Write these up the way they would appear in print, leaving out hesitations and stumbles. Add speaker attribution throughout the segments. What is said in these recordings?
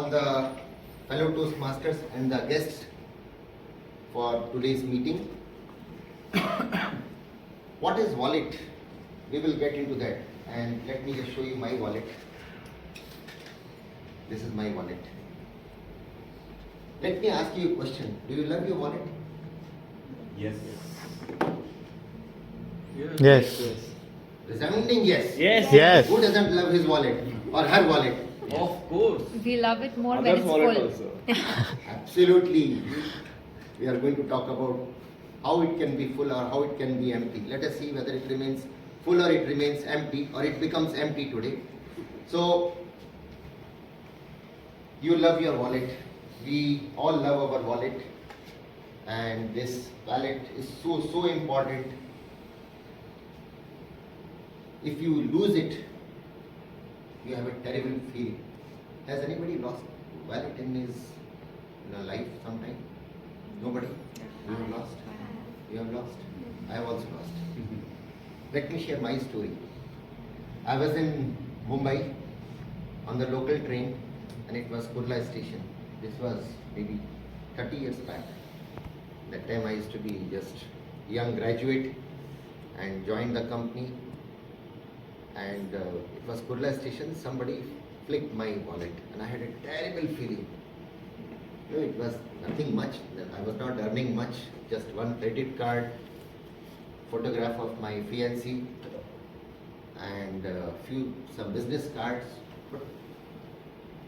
Speaker 1: all the fellow Toastmasters and the guests for today's meeting. What is wallet? We will get into that, and let me just show you my wallet. This is my wallet. Let me ask you a question. Do you love your wallet?
Speaker 2: Yes.
Speaker 3: Yes.
Speaker 1: Resounding yes.
Speaker 3: Yes.
Speaker 1: Who doesn't love his wallet or her wallet?
Speaker 2: Of course.
Speaker 4: We love it more
Speaker 2: Other
Speaker 4: when it's
Speaker 2: wallet
Speaker 4: full.
Speaker 2: also.
Speaker 1: Absolutely. We are going to talk about how it can be full or how it can be empty. Let us see whether it remains full or it remains empty or it becomes empty today. So, you love your wallet. We all love our wallet. And this wallet is so important. If you lose it, you have a terrible feeling. Has anybody lost wallet in his life sometime? Nobody? You have lost? You have lost? I have also lost. Let me share my story. I was in Mumbai on the local train and it was Kurla station. This was maybe 30 years back. That time I used to be just young graduate and joined the company, and it was Kurla station. Somebody flicked my wallet and I had a terrible feeling. It was nothing much. I was not earning much, just one credit card, photograph of my fiancée, and some business cards. But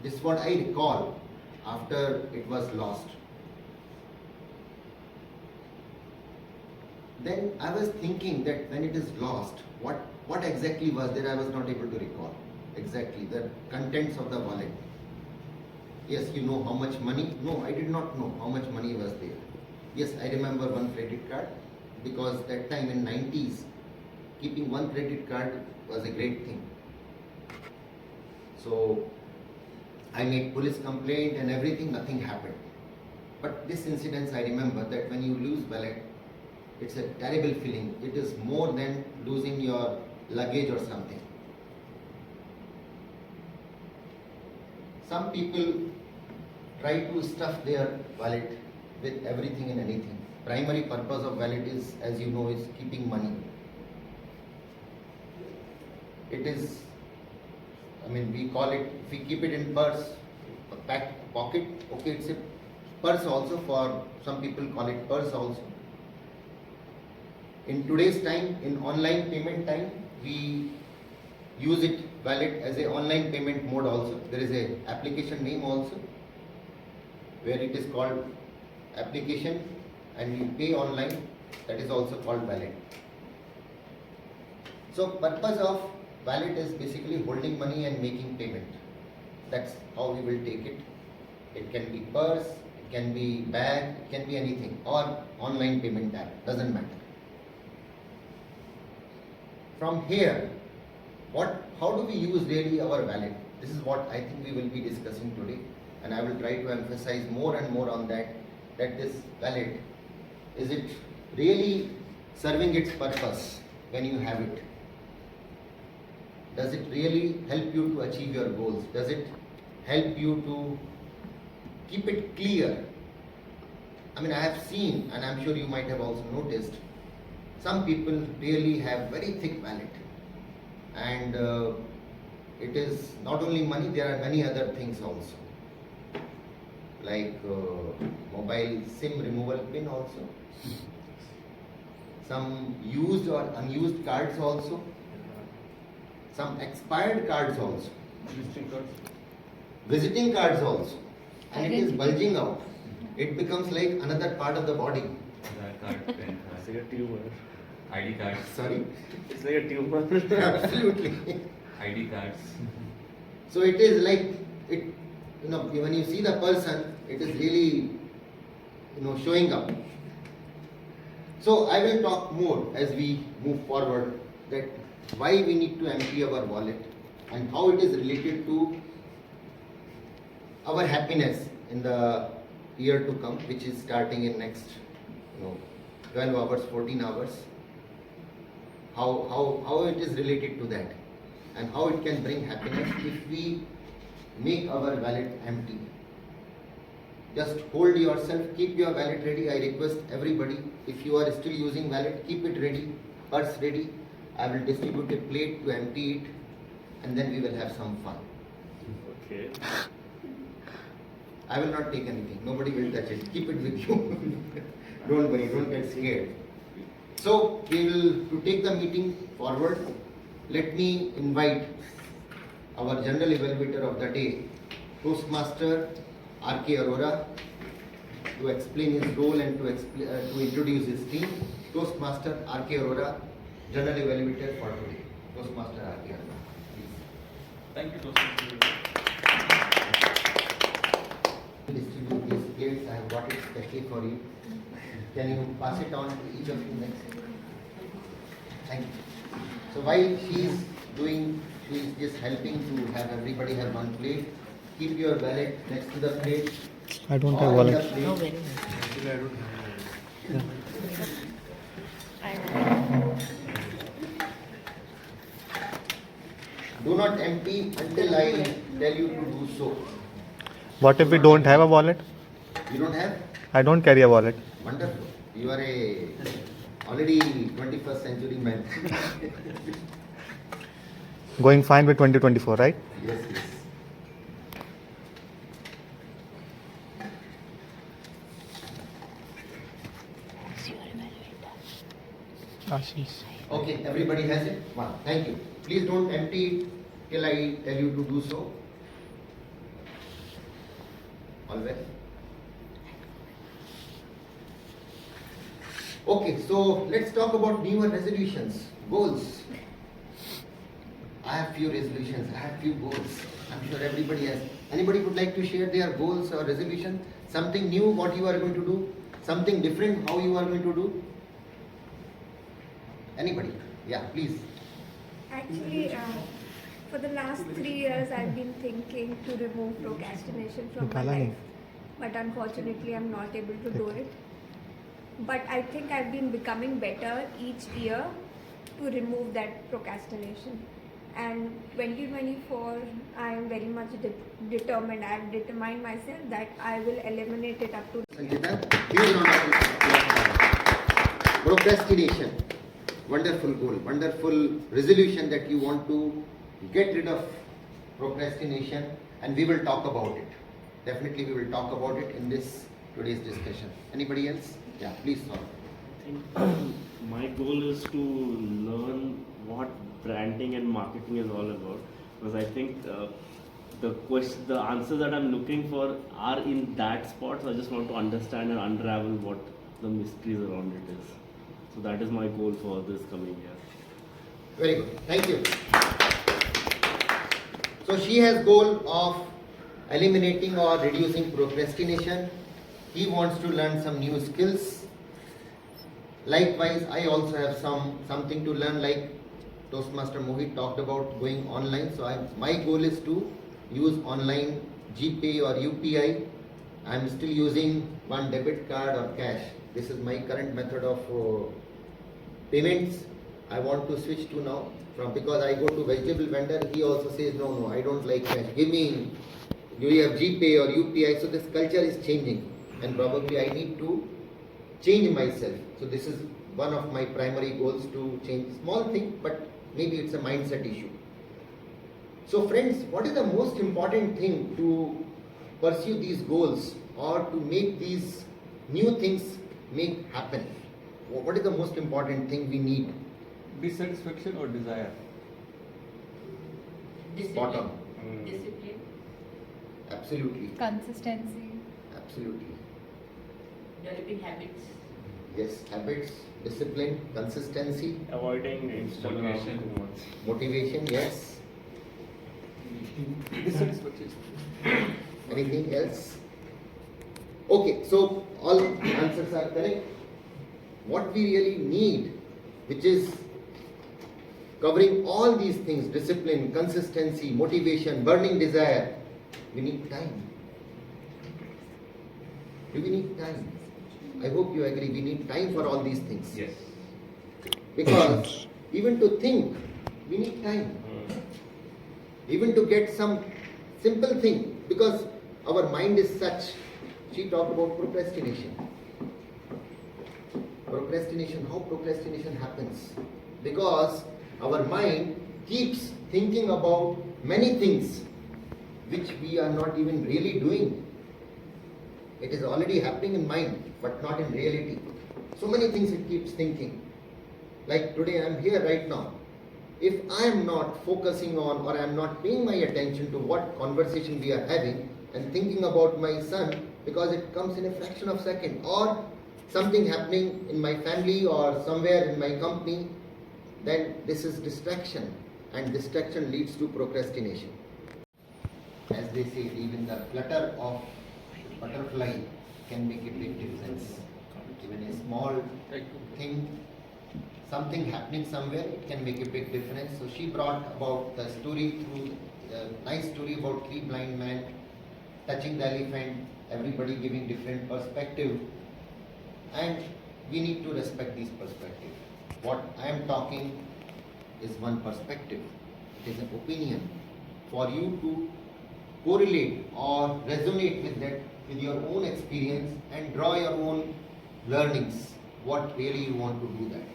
Speaker 1: this is what I recall after it was lost. Then I was thinking that when it is lost, what exactly was there? I was not able to recall exactly the contents of the wallet. Yes, you know how much money? No, I did not know how much money was there. Yes, I remember one credit card, because that time in 90s, keeping one credit card was a great thing. So I made police complaint and everything, nothing happened. But this incident, I remember that when you lose wallet, it's a terrible feeling. It is more than losing your luggage or something. Some people try to stuff their wallet with everything and anything. Primary purpose of wallet is, as you know, is keeping money. It is, we call it, if we keep it in purse, a packed pocket, okay, it's a purse also. For some people call it purse also. In today's time, in online payment time, we use it, wallet, as a online payment mode also. There is a application name also, where it is called application and you pay online, that is also called wallet. So purpose of wallet is basically holding money and making payment. That's how we will take it. It can be purse, it can be bag, it can be anything, or online payment app, doesn't matter. From here, how do we use really our wallet? This is what I think we will be discussing today, and I will try to emphasize more and more on that this wallet, is it really serving its purpose when you have it? Does it really help you to achieve your goals? Does it help you to keep it clear? I have seen, and I'm sure you might have also noticed, some people really have very thick wallet, and it is not only money, there are many other things also, like mobile SIM removal pin also, some used or unused cards also, some expired cards also, visiting cards also, and it is bulging out. It becomes like another part of the body.
Speaker 2: Card, pen card.
Speaker 3: It's like a tumor.
Speaker 2: ID cards.
Speaker 1: Sorry?
Speaker 3: It's like a tumor.
Speaker 1: Absolutely.
Speaker 2: ID cards.
Speaker 1: So it is like, when you see the person, it is really, showing up. So I will talk more as we move forward, that why we need to empty our wallet and how it is related to our happiness in the year to come, which is starting in next 12 hours, 14 hours. How it is related to that, and how it can bring happiness if we make our wallet empty. Just hold yourself, keep your wallet ready. I request everybody, if you are still using wallet, keep it ready, purse ready. I will distribute a plate to empty it, and then we will have some fun.
Speaker 3: Okay.
Speaker 1: I will not take anything. Nobody will touch it. Keep it with you. Don't worry. Don't get scared. So we will to take the meeting forward. Let me invite our general evaluator of the day, Toastmaster R.K. Arora, to explain his role and to introduce his team. Toastmaster R.K. Arora, general evaluator for today. Toastmaster R.K. Arora, please.
Speaker 2: Thank you, Toastmaster.
Speaker 1: Distribute these plates. I have got it specially for you. Can you pass it on to each of you next? Thank you. So while she is just helping to have everybody have one plate. Keep your wallet next to the plate.
Speaker 4: I don't
Speaker 1: or
Speaker 4: have
Speaker 1: in
Speaker 4: wallet.
Speaker 1: the plate.
Speaker 5: Oh, very nice.
Speaker 1: Do not empty until I tell you to do so.
Speaker 4: What if we don't have a wallet?
Speaker 1: You don't have?
Speaker 4: I don't carry a wallet.
Speaker 1: Wonderful. You are a already 21st century man.
Speaker 4: Going fine with 2024, right?
Speaker 1: Yes, yes.
Speaker 4: Ashish.
Speaker 1: Okay, everybody has it? Wow, thank you. Please don't empty it till I tell you to do so. All well? Okay, so let's talk about New Year resolutions, goals. I have few resolutions, I have few goals. I'm sure everybody has. Anybody would like to share their goals or resolution? Something new, what you are going to do? Something different, how you are going to do? Anybody? Yeah, please.
Speaker 6: Actually, for the last 3 years, I've been thinking to remove procrastination from my life. But unfortunately, I'm not able to do it. But I think I've been becoming better each year to remove that procrastination. And 2024, I am very much determined. I have determined myself that I will eliminate it up to.
Speaker 1: Sanjita, huge round of applause. Procrastination. Wonderful goal, wonderful resolution that you want to get rid of procrastination, and we will talk about it. Definitely we will talk about it in this today's discussion. Anybody else? Yeah, please, sir.
Speaker 3: I think my goal is to learn what branding and marketing is all about, because I think the answers that I'm looking for are in that spot. So I just want to understand and unravel what the mysteries around it is. So that is my goal for this coming year.
Speaker 1: Very good. Thank you. So she has goal of eliminating or reducing procrastination. He wants to learn some new skills. Likewise, I also have something to learn, like Toastmaster Mohit talked about going online. So my goal is to use online GPay or UPI. I am still using one debit card or cash. This is my current method of payments. I want to switch to now, because I go to vegetable vendor, he also says no, I don't like cash. Give me, you have GPay or UPI. So this culture is changing, and probably I need to change myself. So this is one of my primary goals, to change. Small thing, but maybe it's a mindset issue. So friends, what is the most important thing to pursue these goals or to make these new things make happen? What is the most important thing we need?
Speaker 2: Dissatisfaction or desire?
Speaker 1: Spot on.
Speaker 5: Discipline.
Speaker 1: Absolutely.
Speaker 7: Consistency.
Speaker 1: Absolutely.
Speaker 5: Developing habits.
Speaker 1: Yes, habits, discipline, consistency,
Speaker 3: Avoiding Instagram
Speaker 2: Motivation.
Speaker 3: too much.
Speaker 1: motivation, yes.
Speaker 2: Dissatisfaction.
Speaker 1: Anything else? Okay, so all answers are correct. What we really need, which is covering all these things, discipline, consistency, motivation, burning desire, we need time. Do we need time? I hope you agree, we need time for all these things.
Speaker 2: Yes.
Speaker 1: Because even to think, we need time. Even to get some simple thing, because our mind is such. She talked about procrastination. Procrastination, how procrastination happens? Because our mind keeps thinking about many things which we are not even really doing. It is already happening in mind, but not in reality. So many things it keeps thinking. Like today I am here right now. If I am not focusing on, or I am not paying my attention to what conversation we are having and thinking about my son, because it comes in a fraction of a second, or something happening in my family or somewhere in my company, then this is distraction, and distraction leads to procrastination. As they say, even the flutter of butterfly can make a big difference. Even a small thing, something happening somewhere, it can make a big difference. So she brought about the story through a nice story about three blind men touching the elephant, everybody giving different perspective, and we need to respect these perspectives. What I am talking is one perspective. It is an opinion. For you to correlate or resonate with that, with your own experience, and draw your own learnings, what really you want to do that.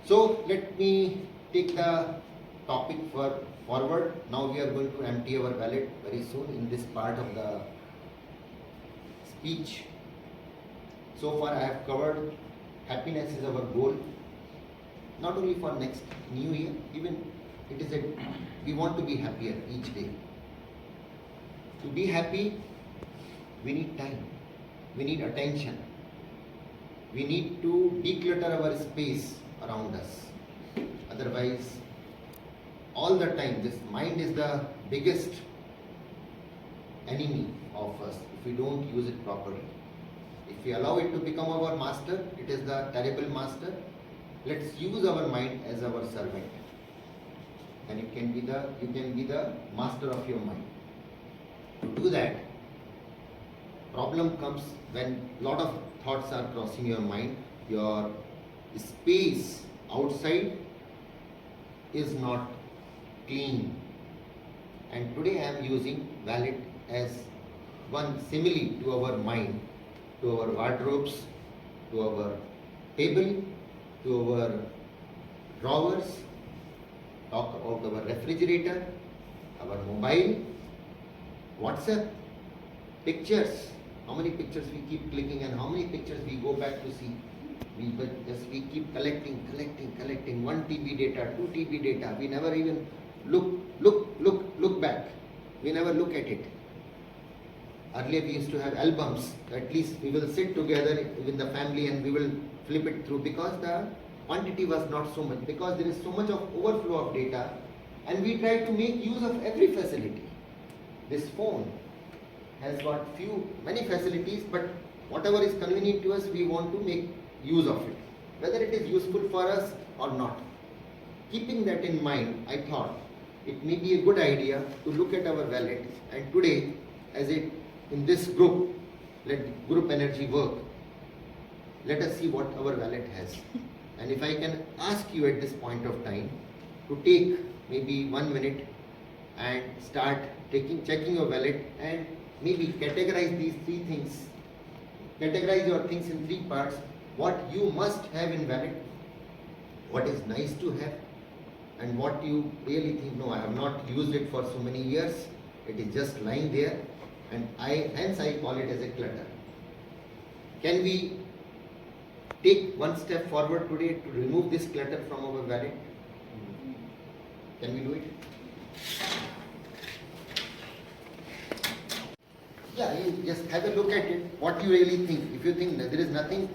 Speaker 1: So let me take the topic forward. Now we are going to empty our wallet very soon in this part of the speech. So far I have covered happiness is our goal, not only for next new year, even it is a, we want to be happier each day. To be happy, we need time, we need attention, we need to declutter our space around us. Otherwise, all the time, this mind is the biggest enemy of us if we don't use it properly. If we allow it to become our master, it is the terrible master. Let's use our mind as our servant, and it can be the, you can be the master of your mind. To do that, problem comes when lot of thoughts are crossing your mind. Your space outside is not clean. And today I am using wallet as one simile to our mind, to our wardrobes, to our table, to our drawers, talk about our refrigerator, our mobile, WhatsApp, pictures. How many pictures we keep clicking and how many pictures we go back to see. We keep collecting 1 TB data, 2 TB data. We never even look back. We never look at it. Earlier we used to have albums. At least we will sit together with the family and we will flip it through, because the quantity was not so much, because there is so much of overflow of data, and we try to make use of every facility. This phone has got many facilities, but whatever is convenient to us, we want to make use of it, whether it is useful for us or not. Keeping that in mind, I thought it may be a good idea to look at our wallet, and today, in this group, let group energy work. Let us see what our wallet has. And if I can ask you at this point of time to take maybe 1 minute and start checking your wallet, and maybe categorize these three things. Categorize your things in 3 parts. What you must have in wallet, what is nice to have, and what you really think, no, I have not used it for so many years, it is just lying there, and hence I call it as a clutter. Can we take one step forward today to remove this clutter from our wallet? Can we do it? Yeah, you just have a look at it, what you really think. If you think that there is nothing,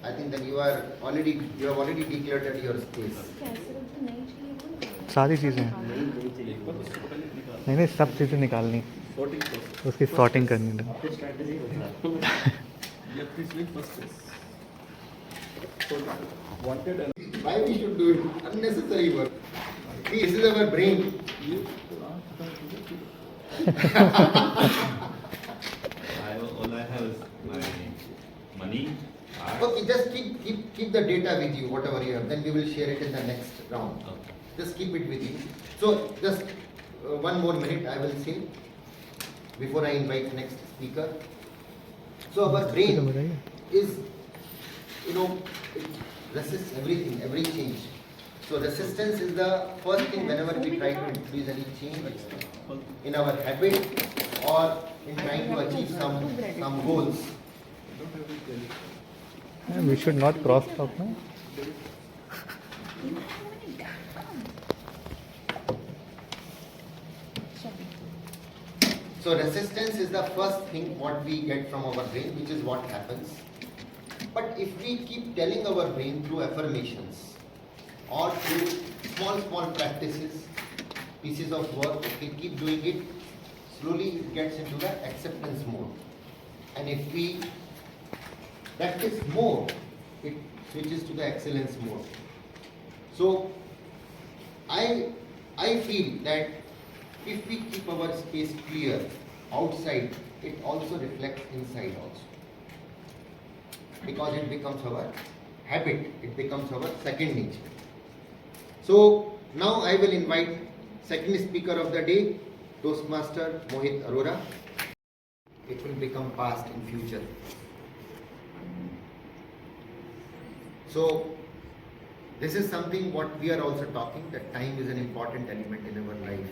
Speaker 1: I think then you have already decluttered your space.
Speaker 4: सारी चीज़ें हैं। नहीं सब चीज़ें निकालनी, उसकी sorting करनी है।
Speaker 1: Why we should do it? Unnecessary work. See, this is our brain.
Speaker 7: All I have is my money.
Speaker 1: Okay, just keep the data with you, whatever you have. Then we will share it in the next round.
Speaker 7: Okay.
Speaker 1: Just keep it with you. So just one more minute I will say before I invite next speaker. So our brain is, it resists everything, every change. So resistance is the first thing whenever we try to introduce any change in our habit or in trying to achieve some goals.
Speaker 4: We should not cross talk, no?
Speaker 1: So resistance is the first thing what we get from our brain, which is what happens. But if we keep telling our brain through affirmations or through small practices, pieces of work, we keep doing it, slowly it gets into the acceptance mode. And if we practice more, it switches to the excellence mode. So I feel that if we keep our space clear outside, it also reflects inside also. Because it becomes our habit, it becomes our second nature. So now I will invite second speaker of the day, Toastmaster Mohit Arora. It will become past in future. So this is something what we are also talking, that time is an important element in our life.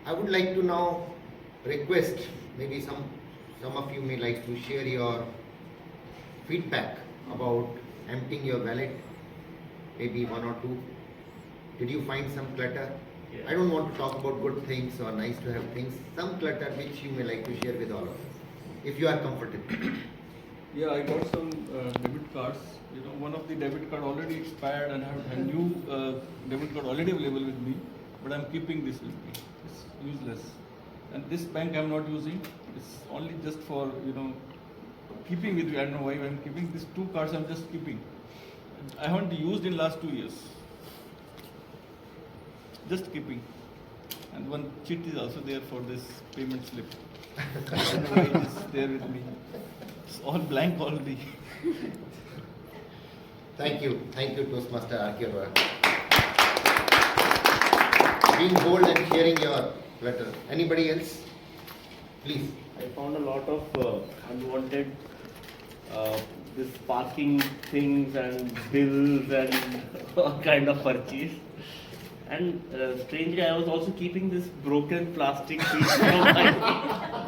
Speaker 1: I would like to now request, maybe some of you may like to share your feedback about emptying your wallet, maybe one or two. Did you find some clutter?
Speaker 3: Yeah.
Speaker 1: I don't want to talk about good things or nice to have things, some clutter which you may like to share with all of us, if you are comfortable.
Speaker 2: Yeah, I got some debit cards. One of the debit card already expired and I have a new debit card already available with me, but I'm keeping this with me. It's useless. And this bank I'm not using. It's only just for, keeping with me. I don't know why I'm keeping. These two cards I'm just keeping. I haven't used in last 2 years. Just keeping. And one cheat is also there for this payment slip. I don't know why it is there with me. It's all blank already.
Speaker 1: Thank you, Toastmaster Agrawal. Being bold and sharing your letter. Anybody else? Please.
Speaker 3: I found a lot of unwanted this parking things and bills and all kind of purchase. And strangely, I was also keeping this broken plastic piece from my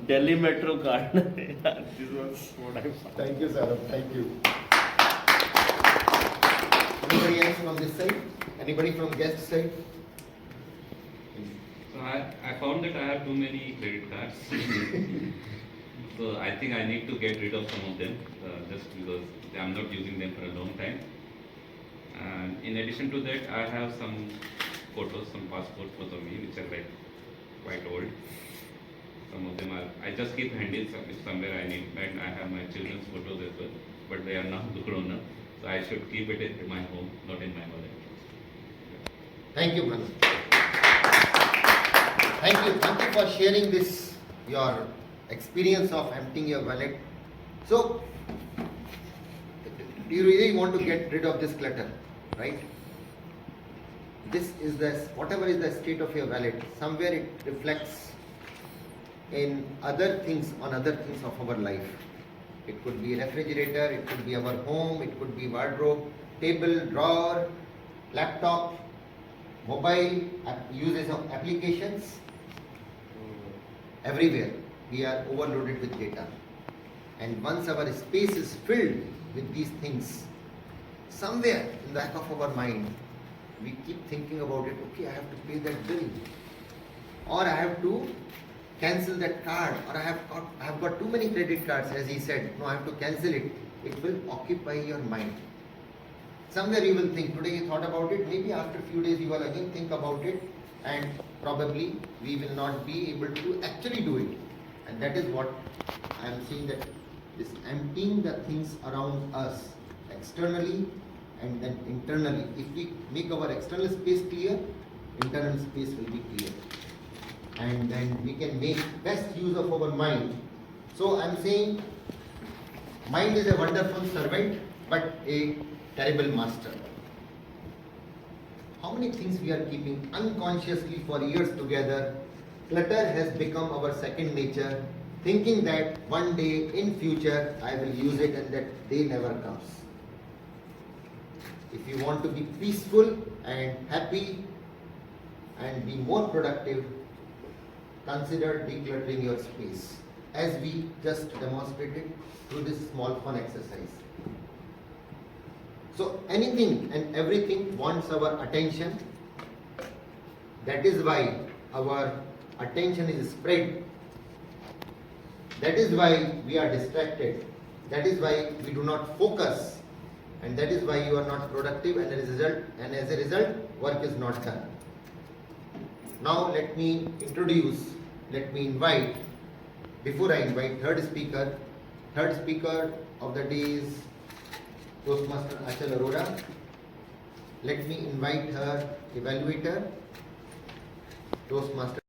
Speaker 3: Delhi Metro card. This was what I found.
Speaker 1: Thank you, Saurabh. Thank you. Anybody else from this side? Anybody from guest side?
Speaker 7: So I found that I have too many credit cards. So I think I need to get rid of some of them just because I'm not using them for a long time. And in addition to that, I have some photos, some passport photos of me, which are like quite old. Some of them I just keep handy if somewhere I need, and I have my children's photos as well, but they are now grown up, so I should keep it in my home, not in my wallet.
Speaker 1: Thank you, brother. Thank you for sharing this, your experience of emptying your wallet. So, do you really want to get rid of this clutter, right? This is whatever is the state of your wallet, somewhere it reflects in other things, on other things of our life. It could be a refrigerator, it could be our home, it could be wardrobe, table, drawer, laptop, mobile, uses of applications. Everywhere we are overloaded with data. And once our space is filled with these things, somewhere in the back of our mind, we keep thinking about it, okay, I have to pay that bill, or I have to cancel that card, or I have got too many credit cards, as he said, no, I have to cancel it. It will occupy your mind. Somewhere you will think, today you thought about it, maybe after a few days you will again think about it, and probably we will not be able to actually do it. And that is what I am saying, that this emptying the things around us externally and then internally. If we make our external space clear, internal space will be clear. And then we can make best use of our mind. So I am saying, mind is a wonderful servant, but a terrible master. how many things we are keeping unconsciously for years together. Clutter has become our second nature, thinking that one day in future I will use it, and that day never comes. If you want to be peaceful and happy and be more productive, consider decluttering your space, as we just demonstrated through this small fun exercise. So anything and everything wants our attention. That is why our attention is spread. That is why we are distracted. That is why we do not focus. And that is why you are not productive, and as a result, work is not done. Now let me invite, before I invite third speaker of the day is Toastmaster Achal Arora. Let me invite her evaluator, Toastmaster